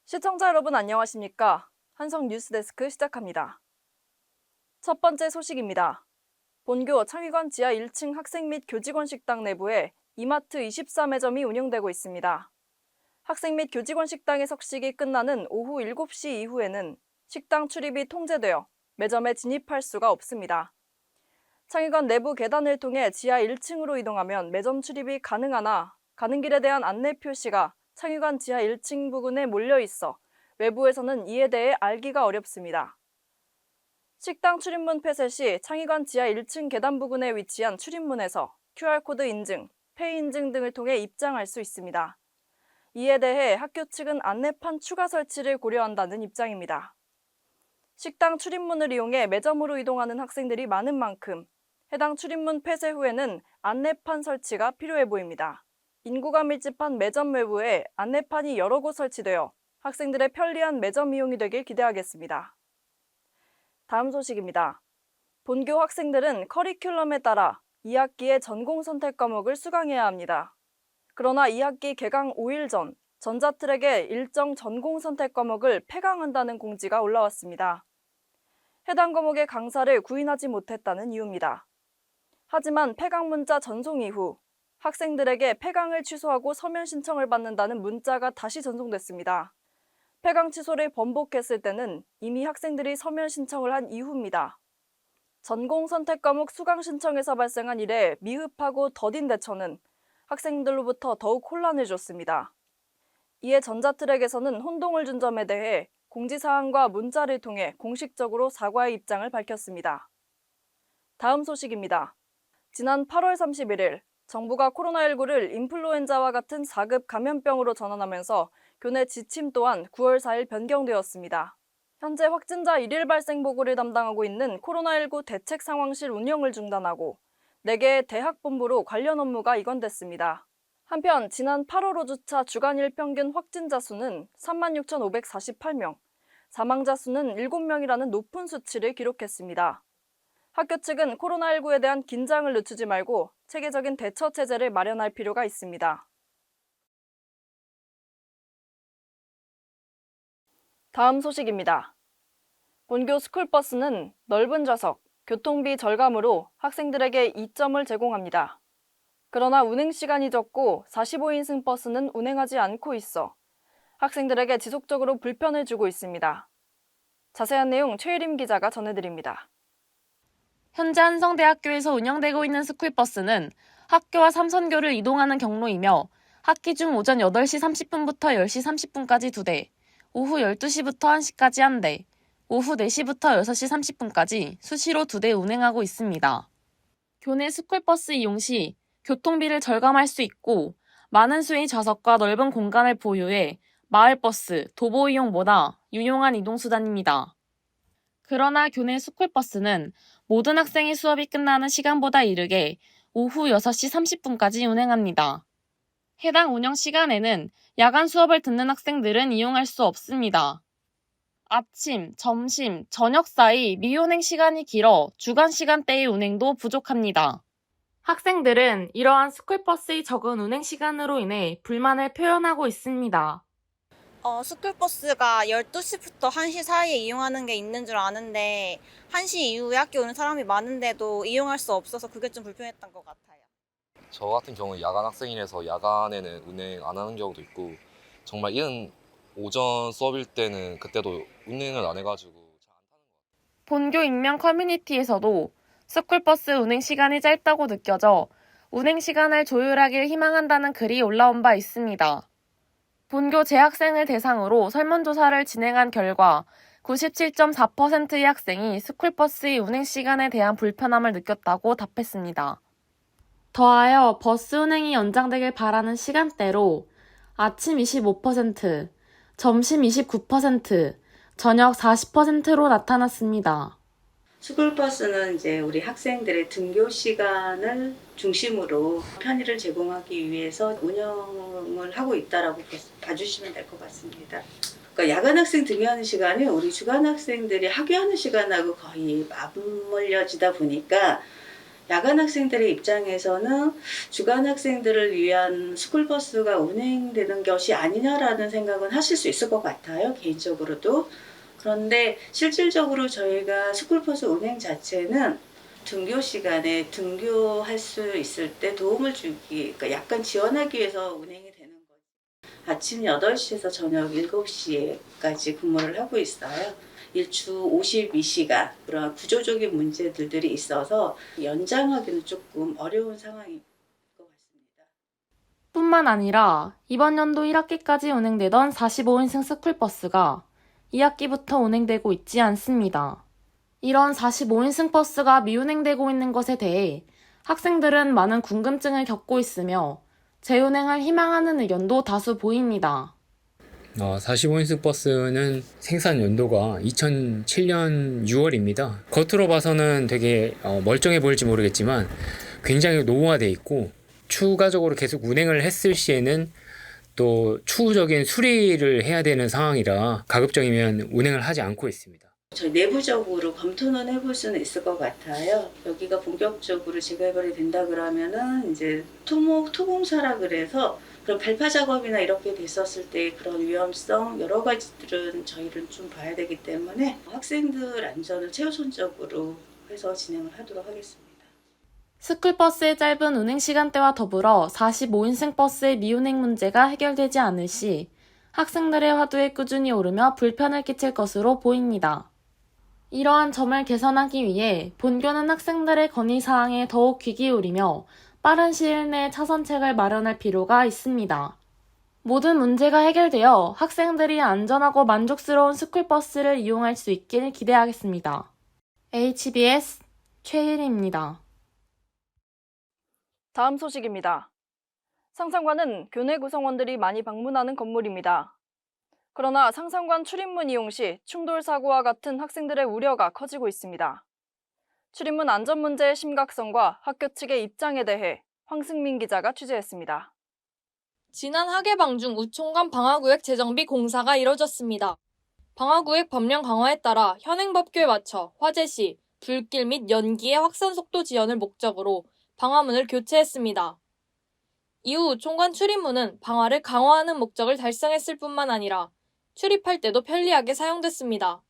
시청자 여러분 안녕하십니까? 한성 뉴스데스크 시작합니다. 첫 번째 소식입니다. 본교 창의관 지하 1층 학생 및 교직원 식당 내부에 이마트 24매점이 운영되고 있습니다. 학생 및 교직원 식당의 석식이 끝나는 오후 7시 이후에는 식당 출입이 통제되어 매점에 진입할 수가 없습니다. 창의관 내부 계단을 통해 지하 1층으로 이동하면 매점 출입이 가능하나 가는 길에 대한 안내 표시가 창의관 지하 1층 부근에 몰려 있어 외부에서는 이에 대해 알기가 어렵습니다. 식당 출입문 폐쇄 시 창의관 지하 1층 계단 부근에 위치한 출입문에서 QR코드 인증, 페이 인증 등을 통해 입장할 수 있습니다. 이에 대해 학교 측은 안내판 추가 설치를 고려한다는 입장입니다. 식당 출입문을 이용해 매점으로 이동하는 학생들이 많은 만큼 해당 출입문 폐쇄 후에는 안내판 설치가 필요해 보입니다. 인구가 밀집한 매점 외부에 안내판이 여러 곳 설치되어 학생들의 편리한 매점 이용이 되길 기대하겠습니다. 다음 소식입니다. 본교 학생들은 커리큘럼에 따라 2학기에 전공 선택 과목을 수강해야 합니다. 그러나 2학기 개강 5일 전 전자트랙의 일정 전공 선택 과목을 폐강한다는 공지가 올라왔습니다. 해당 과목의 강사를 구인하지 못했다는 이유입니다. 하지만 폐강 문자 전송 이후 학생들에게 폐강을 취소하고 서면 신청을 받는다는 문자가 다시 전송됐습니다. 폐강 취소를 번복했을 때는 이미 학생들이 서면 신청을 한 이후입니다. 전공 선택 과목 수강 신청에서 발생한 이래 미흡하고 더딘 대처는 학생들로부터 더욱 혼란을 줬습니다. 이에 전자트랙에서는 혼동을 준 점에 대해 공지사항과 문자를 통해 공식적으로 사과의 입장을 밝혔습니다. 다음 소식입니다. 지난 8월 31일 정부가 코로나19를 인플루엔자와 같은 4급 감염병으로 전환하면서 교내 지침 또한 9월 4일 변경되었습니다. 현재 확진자 1일 발생 보고를 담당하고 있는 코로나19 대책 상황실 운영을 중단하고 4개의 대학본부로 관련 업무가 이관됐습니다. 한편 지난 8월 5주차 주간일 평균 확진자 수는 36,548명, 사망자 수는 7명이라는 높은 수치를 기록했습니다. 학교 측은 코로나19에 대한 긴장을 늦추지 말고 체계적인 대처 체제를 마련할 필요가 있습니다. 다음 소식입니다. 본교 스쿨버스는 넓은 좌석, 교통비 절감으로 학생들에게 이점을 제공합니다. 그러나 운행 시간이 적고 45인승 버스는 운행하지 않고 있어 학생들에게 지속적으로 불편을 주고 있습니다. 자세한 내용 최유림 기자가 전해드립니다. 현재 한성대학교에서 운영되고 있는 스쿨버스는 학교와 삼선교를 이동하는 경로이며 학기 중 오전 8시 30분부터 10시 30분까지 2대, 오후 12시부터 1시까지 1대, 오후 4시부터 6시 30분까지 수시로 2대 운행하고 있습니다. 교내 스쿨버스 이용 시 교통비를 절감할 수 있고 많은 수의 좌석과 넓은 공간을 보유해 마을버스, 도보 이용보다 유용한 이동수단입니다. 그러나 교내 스쿨버스는 모든 학생의 수업이 끝나는 시간보다 이르게 오후 6시 30분까지 운행합니다. 해당 운영 시간에는 야간 수업을 듣는 학생들은 이용할 수 없습니다. 아침, 점심, 저녁 사이 미운행 시간이 길어 주간 시간대의 운행도 부족합니다. 학생들은 이러한 스쿨버스의 적은 운행 시간으로 인해 불만을 표현하고 있습니다. 스쿨버스가 12시부터 1시 사이에 이용하는 게 있는 줄 아는데 1시 이후에 학교 오는 사람이 많은데도 이용할 수 없어서 그게 좀 불편했던 것 같아요. 저 같은 경우는 야간 학생이라서 야간에는 운행 안 하는 경우도 있고 정말 이른 오전 수업일 때는 그때도 운행을 안 해가지고 잘 안 타는 것 같아요. 본교 익명 커뮤니티에서도 스쿨버스 운행 시간이 짧다고 느껴져 운행 시간을 조율하길 희망한다는 글이 올라온 바 있습니다. 본교 재학생을 대상으로 설문조사를 진행한 결과 97.4%의 학생이 스쿨버스의 운행 시간에 대한 불편함을 느꼈다고 답했습니다. 더하여 버스 운행이 연장되길 바라는 시간대로 아침 25%, 점심 29%, 저녁 40%로 나타났습니다. 스쿨버스는 이제 우리 학생들의 등교 시간을 중심으로 편의를 제공하기 위해서 운영을 하고 있다라고 봐주시면 될 것 같습니다. 그러니까 야간 학생 등교하는 시간이 우리 주간 학생들이 학교하는 시간하고 거의 맞물려지다 보니까 야간 학생들의 입장에서는 주간 학생들을 위한 스쿨버스가 운행되는 것이 아니냐라는 생각은 하실 수 있을 것 같아요. 개인적으로도. 그런데 실질적으로 저희가 스쿨버스 운행 자체는 등교 시간에 등교할 수 있을 때 도움을 주기, 그러니까 약간 지원하기 위해서 운행이 되는 거죠. 아침 8시에서 저녁 7시까지 근무를 하고 있어요. 일주 52시간 그런 구조적인 문제들이 있어서 연장하기는 조금 어려운 상황인 것 같습니다. 뿐만 아니라 이번 연도 1학기까지 운행되던 45인승 스쿨버스가 2학기부터 운행되고 있지 않습니다. 이런 45인승 버스가 미운행되고 있는 것에 대해 학생들은 많은 궁금증을 겪고 있으며 재운행을 희망하는 의견도 다수 보입니다. 45인승 버스는 생산 연도가 2007년 6월입니다. 겉으로 봐서는 되게 멀쩡해 보일지 모르겠지만 굉장히 노후화되어 있고 추가적으로 계속 운행을 했을 시에는 또 추후적인 수리를 해야 되는 상황이라 가급적이면 운행을 하지 않고 있습니다. 저희 내부적으로 검토는 해볼 수는 있을 것 같아요. 여기가 본격적으로 재개발이 된다 그러면은 이제 토공사라 그래서 그런 발파 작업이나 이렇게 됐었을 때 그런 위험성 여러 가지들은 저희는 좀 봐야 되기 때문에 학생들 안전을 최우선적으로 해서 진행을 하도록 하겠습니다. 스쿨버스의 짧은 운행 시간대와 더불어 45인승 버스의 미운행 문제가 해결되지 않을 시 학생들의 화두에 꾸준히 오르며 불편을 끼칠 것으로 보입니다. 이러한 점을 개선하기 위해 본교는 학생들의 건의사항에 더욱 귀 기울이며 빠른 시일 내에 차선책을 마련할 필요가 있습니다. 모든 문제가 해결되어 학생들이 안전하고 만족스러운 스쿨버스를 이용할 수 있길 기대하겠습니다. HBS 최혜리입니다. 다음 소식입니다. 상상관은 교내 구성원들이 많이 방문하는 건물입니다. 그러나 상상관 출입문 이용 시 충돌 사고와 같은 학생들의 우려가 커지고 있습니다. 출입문 안전 문제의 심각성과 학교 측의 입장에 대해 황승민 기자가 취재했습니다. 지난 학예방 중 우총관 방화구역 재정비 공사가 이뤄졌습니다. 방화구역 법령 강화에 따라 현행 법규에 맞춰 화재 시 불길 및 연기의 확산 속도 지연을 목적으로 방화문을 교체했습니다. 이후 우총관 출입문은 방화를 강화하는 목적을 달성했을 뿐만 아니라 출입할 때도 편리하게 사용됐습니다.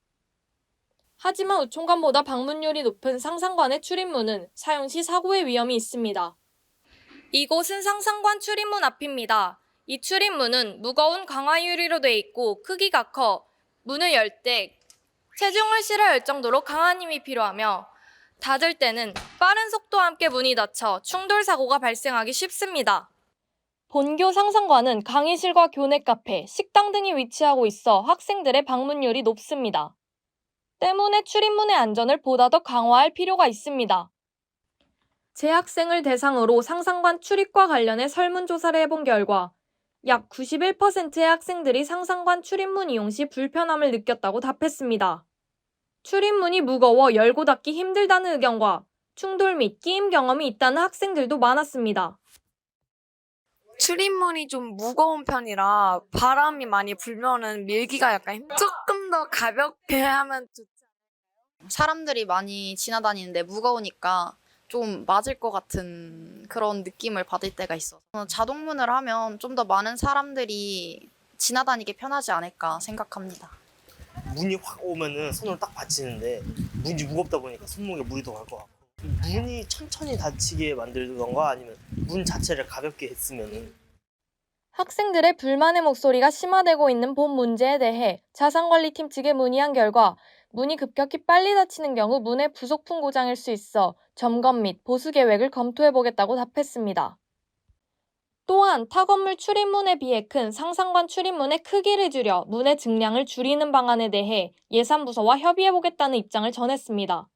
하지만 우총관보다 방문율이 높은 상상관의 출입문은 사용 시 사고의 위험이 있습니다. 이곳은 상상관 출입문 앞입니다. 이 출입문은 무거운 강화 유리로 되어 있고 크기가 커 문을 열 때 체중을 실어열 정도로 강한 힘이 필요하며 닫을 때는 빠른 속도와 함께 문이 닫혀 충돌 사고가 발생하기 쉽습니다. 본교 상상관은 강의실과 교내 카페, 식당 등이 위치하고 있어 학생들의 방문율이 높습니다. 때문에 출입문의 안전을 보다 더 강화할 필요가 있습니다. 재학생을 대상으로 상상관 출입과 관련해 설문조사를 해본 결과 약 91%의 학생들이 상상관 출입문 이용 시 불편함을 느꼈다고 답했습니다. 출입문이 무거워 열고 닫기 힘들다는 의견과 충돌 및 끼임 경험이 있다는 학생들도 많았습니다. 출입문이 좀 무거운 편이라 바람이 많이 불면은 밀기가 약간 조금 더 가볍게 하면 좋지 않을까요? 사람들이 많이 지나다니는데 무거우니까 좀 맞을 것 같은 그런 느낌을 받을 때가 있어서 자동문을 하면 좀 더 많은 사람들이 지나다니기 편하지 않을까 생각합니다. 문이 확 오면은 손으로 딱 받치는데 문이 무겁다 보니까 손목에 물이 더 갈 것 같고 문이 천천히 닫히게 만들던가 아니면 문 자체를 가볍게 했으면은. 학생들의 불만의 목소리가 심화되고 있는 본 문제에 대해 자산관리팀 측에 문의한 결과 문이 급격히 빨리 닫히는 경우 문의 부속품 고장일 수 있어 점검 및 보수 계획을 검토해보겠다고 답했습니다. 또한 타 건물 출입문에 비해 큰 상상관 출입문의 크기를 줄여 문의 증량을 줄이는 방안에 대해 예산부서와 협의해보겠다는 입장을 전했습니다.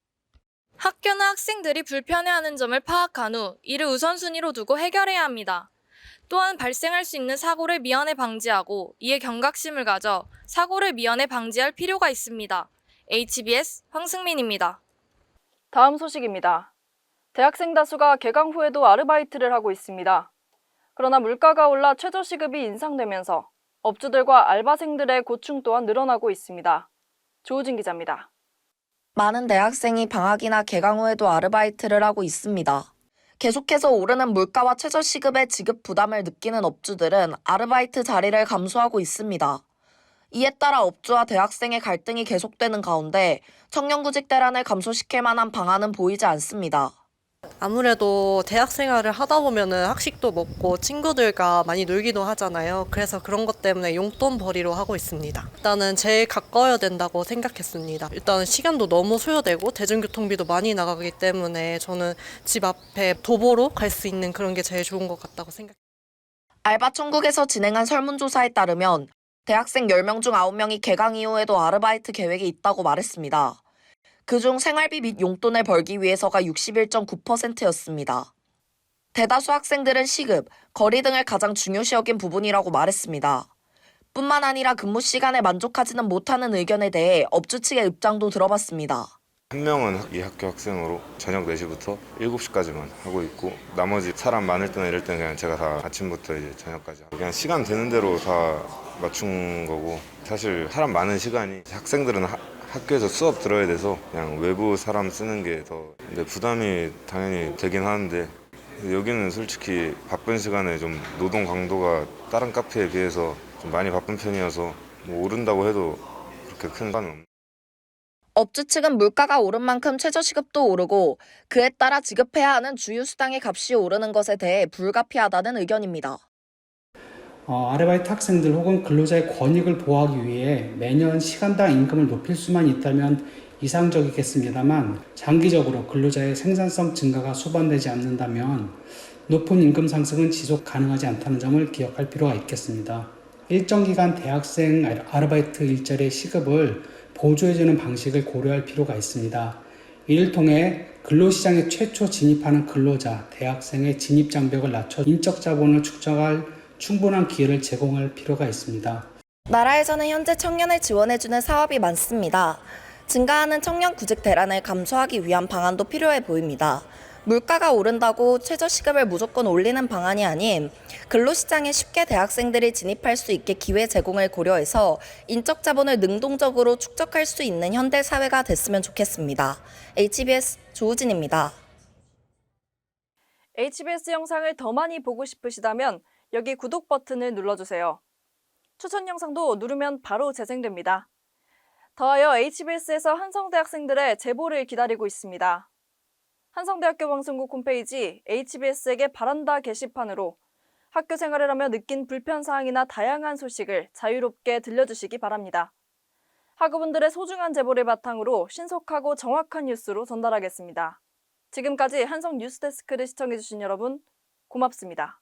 학교는 학생들이 불편해하는 점을 파악한 후 이를 우선순위로 두고 해결해야 합니다. 또한 발생할 수 있는 사고를 미연에 방지하고 이에 경각심을 가져 사고를 미연에 방지할 필요가 있습니다. HBS 황승민입니다. 다음 소식입니다. 대학생 다수가 개강 후에도 아르바이트를 하고 있습니다. 그러나 물가가 올라 최저시급이 인상되면서 업주들과 알바생들의 고충 또한 늘어나고 있습니다. 조우진 기자입니다. 많은 대학생이 방학이나 개강 후에도 아르바이트를 하고 있습니다. 계속해서 오르는 물가와 최저시급의 지급 부담을 느끼는 업주들은 아르바이트 자리를 감소하고 있습니다. 이에 따라 업주와 대학생의 갈등이 계속되는 가운데 청년구직 대란을 감소시킬 만한 방안은 보이지 않습니다. 아무래도 대학 생활을 하다 보면은 학식도 먹고 친구들과 많이 놀기도 하잖아요. 그래서 그런 것 때문에 용돈 벌이로 하고 있습니다. 일단은 제일 가까워야 된다고 생각했습니다. 일단 시간도 너무 소요되고 대중교통비도 많이 나가기 때문에 저는 집 앞에 도보로 갈 수 있는 그런 게 제일 좋은 것 같다고 생각해요. 알바천국에서 진행한 설문조사에 따르면 대학생 10명 중 9명이 개강 이후에도 아르바이트 계획이 있다고 말했습니다. 그중 생활비 및 용돈을 벌기 위해서가 61.9%였습니다. 대다수 학생들은 시급, 거리 등을 가장 중요시 여긴 부분이라고 말했습니다. 뿐만 아니라 근무 시간에 만족하지는 못하는 의견에 대해 업주 측의 입장도 들어봤습니다. 한 명은 이 학교 학생으로 저녁 4시부터 7시까지만 하고 있고 나머지 사람 많을 때나 이럴 때는 그냥 제가 다 아침부터 이제 저녁까지 그냥 시간 되는 대로 다 맞춘 거고 사실 사람 많은 시간이 학생들은 학교에서 수업 들어야 돼서 그냥 외부 사람 쓰는 게 더 근데 부담이 당연히 되긴 하는데 여기는 솔직히 바쁜 시간에 좀 노동 강도가 다른 카페에 비해서 좀 많이 바쁜 편이어서 뭐 오른다고 해도 그렇게 큰 상관은 없는. 업주 측은 물가가 오른 만큼 최저시급도 오르고 그에 따라 지급해야 하는 주유수당의 값이 오르는 것에 대해 불가피하다는 의견입니다. 아르바이트 학생들 혹은 근로자의 권익을 보호하기 위해 매년 시간당 임금을 높일 수만 있다면 이상적이겠습니다만 장기적으로 근로자의 생산성 증가가 수반되지 않는다면 높은 임금 상승은 지속 가능하지 않다는 점을 기억할 필요가 있겠습니다. 일정 기간 대학생 아르바이트 일자리의 시급을 보조해주는 방식을 고려할 필요가 있습니다. 이를 통해 근로시장에 최초 진입하는 근로자, 대학생의 진입 장벽을 낮춰 인적 자본을 축적할 충분한 기회를 제공할 필요가 있습니다. 나라에서는 현재 청년을 지원해주는 사업이 많습니다. 증가하는 청년 구직 대란을 감소하기 위한 방안도 필요해 보입니다. 물가가 오른다고 최저시급을 무조건 올리는 방안이 아닌 근로시장에 쉽게 대학생들이 진입할 수 있게 기회 제공을 고려해서 인적 자본을 능동적으로 축적할 수 있는 현대 사회가 됐으면 좋겠습니다. HBS 조우진입니다. HBS 영상을 더 많이 보고 싶으시다면 여기 구독 버튼을 눌러주세요. 추천 영상도 누르면 바로 재생됩니다. 더하여 HBS에서 한성대 학생들의 제보를 기다리고 있습니다. 한성대학교 방송국 홈페이지 HBS에게 바란다 게시판으로 학교 생활을 하며 느낀 불편사항이나 다양한 소식을 자유롭게 들려주시기 바랍니다. 학우분들의 소중한 제보를 바탕으로 신속하고 정확한 뉴스로 전달하겠습니다. 지금까지 한성 뉴스데스크를 시청해주신 여러분 고맙습니다.